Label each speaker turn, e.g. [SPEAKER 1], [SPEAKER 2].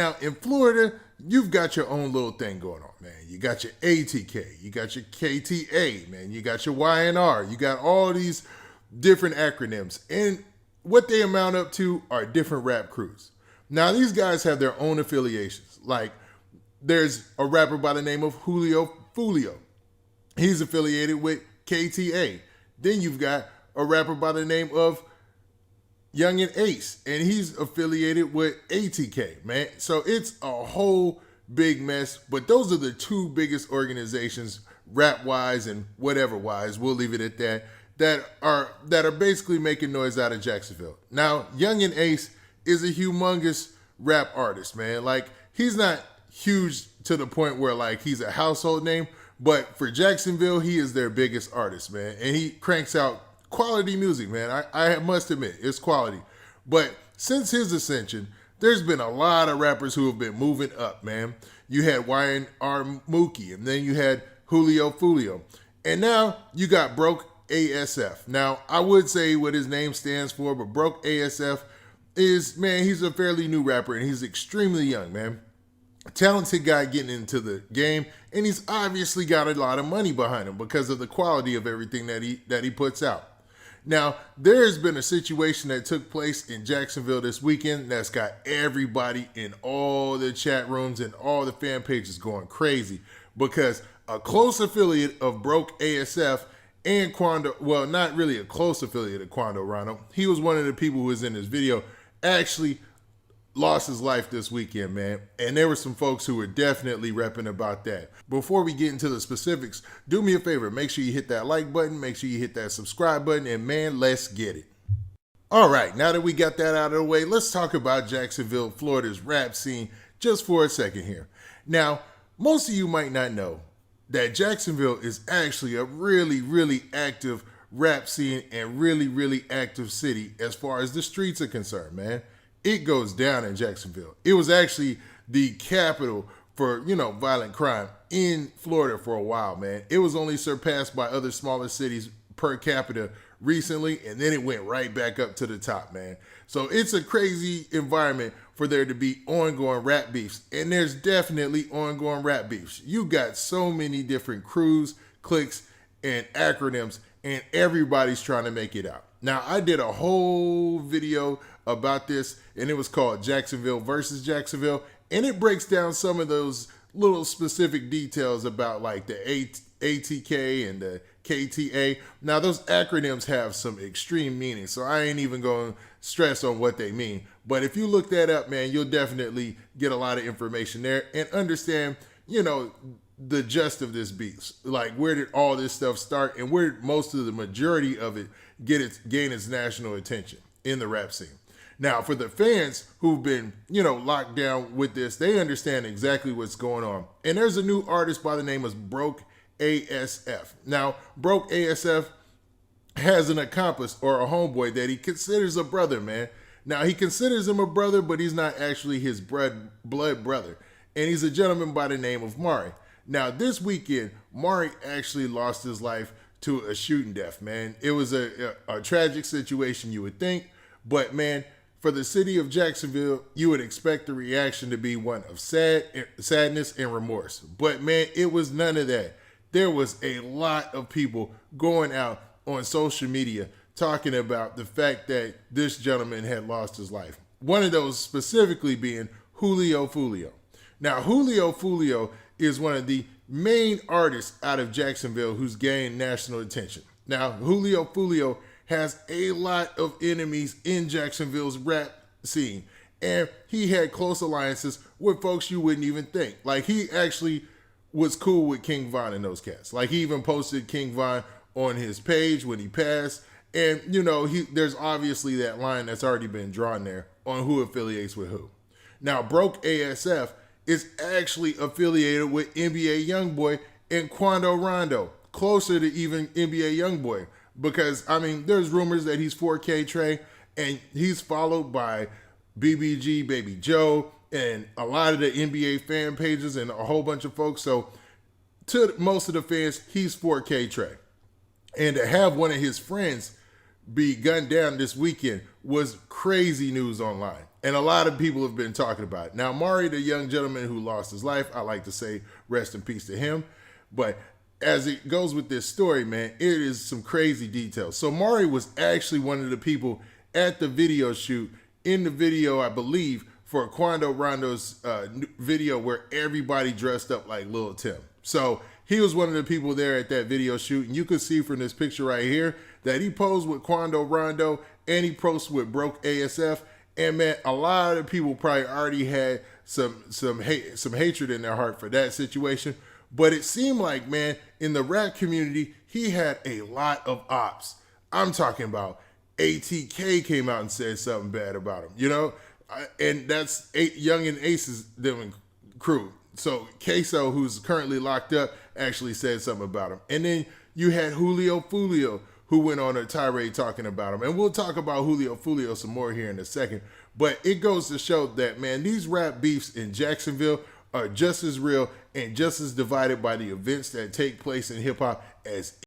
[SPEAKER 1] Now, in Florida, you've got your own little thing going on, man. You got your ATK, you got your KTA, man. You got your YNR. You got all these different acronyms. And what they amount up to are different rap crews. Now, these guys have their own affiliations. Like, there's a rapper by the name of Julio Foolio. He's affiliated with KTA. Then you've got a rapper by the name of Young and Ace, and he's affiliated with ATK, man. So it's a whole big mess, but those are the two biggest organizations, rap-wise and whatever-wise, we'll leave it at that, that are basically making noise out of Jacksonville. Now, Young and Ace is a humongous rap artist, man. Like, he's not huge to the point where, like, he's a household name, but for Jacksonville, he is their biggest artist, man. And he cranks out quality music, man. I must admit, it's quality. But since his ascension, there's been a lot of rappers who have been moving up, man. You had YNR Mookie, and then you had Julio Foolio. And now you got Broke ASF. Now, I would say what his name stands for, but Broke ASF is, man, he's a fairly new rapper, and he's extremely young, man. A talented guy getting into the game, and he's obviously got a lot of money behind him because of the quality of everything that he puts out. Now, there's been a situation that took place in Jacksonville this weekend that's got everybody in all the chat rooms and all the fan pages going crazy because a close affiliate of Broke ASF and Quando, well, not really a close affiliate of Quando Rondo, he was one of the people who was in this video, actually lost his life this weekend, man. And there were some folks who were definitely repping about that. Before we get into the specifics, do me a favor. Make sure you hit that like button. Make sure you hit that subscribe button. And man, let's get it. All right, now that we got that out of the way, let's talk about Jacksonville, Florida's rap scene just for a second here. Now, most of you might not know that Jacksonville is actually a really, really active rap scene and really, really active city as far as the streets are concerned, man. It goes down in Jacksonville. It was actually the capital for, violent crime in Florida for a while, man. It was only surpassed by other smaller cities per capita recently, and then it went right back up to the top, man. So it's a crazy environment for there to be ongoing rap beefs, and there's definitely ongoing rap beefs. You got so many different crews, cliques, and acronyms, and everybody's trying to make it out. Now, I did a whole video about this, and it was called Jacksonville versus Jacksonville, and it breaks down some of those little specific details about like the ATK and the KTA. Now, those acronyms have some extreme meaning, so I ain't even going to stress on what they mean. But if you look that up, man, you'll definitely get a lot of information there and understand, the gist of this beast. Like, where did all this stuff start, and where did most of the majority of it gain its national attention in the rap scene? Now, for the fans who've been, locked down with this, they understand exactly what's going on. And there's a new artist by the name of Broke ASF. Now, Broke ASF has an accomplice or a homeboy that he considers a brother, man. Now, he considers him a brother, but he's not actually his blood brother. And he's a gentleman by the name of Mari. Now, this weekend, Mari actually lost his life to a shooting death, man. It was a tragic situation, you would think. But, man, for the city of Jacksonville, you would expect the reaction to be one of sadness and remorse. But, man, it was none of that. There was a lot of people going out on social media talking about the fact that this gentleman had lost his life. One of those specifically being Julio Foolio. Now, Julio Foolio is one of the main artists out of Jacksonville who's gained national attention. Now, Julio Foolio has a lot of enemies in Jacksonville's rap scene, and he had close alliances with folks you wouldn't even think. Like, he actually was cool with King Von and those cats. Like, he even posted King Von on his page when he passed, and, there's obviously that line that's already been drawn there on who affiliates with who. Now, Broke ASF is actually affiliated with NBA Youngboy and Quando Rondo, closer to even NBA Youngboy, because, there's rumors that he's 4K Trey, and he's followed by BBG, Baby Joe, and a lot of the NBA fan pages and a whole bunch of folks. So to most of the fans, he's 4K Trey. And to have one of his friends be gunned down this weekend was crazy news online. And a lot of people have been talking about it. Now, Mari, the young gentleman who lost his life, I like to say rest in peace to him. But as it goes with this story, man, it is some crazy details. So Mari was actually one of the people at the video shoot, in the video, I believe, for Quando Rondo's video where everybody dressed up like Lil Tim. So he was one of the people there at that video shoot. And you can see from this picture right here that he posed with Quando Rondo and he posed with Brokeasf. And man, a lot of people probably already had some hatred in their heart for that situation. But it seemed like, man, in the rap community, he had a lot of ops. I'm talking about ATK came out and said something bad about him, you know? And that's Young and Ace's them crew. So Queso, who's currently locked up, actually said something about him. And then you had Julio Foolio, who went on a tirade talking about him. And we'll talk about Julio Foolio some more here in a second. But it goes to show that, man, these rap beefs in Jacksonville are just as real and just as divided by the events that take place in hip-hop as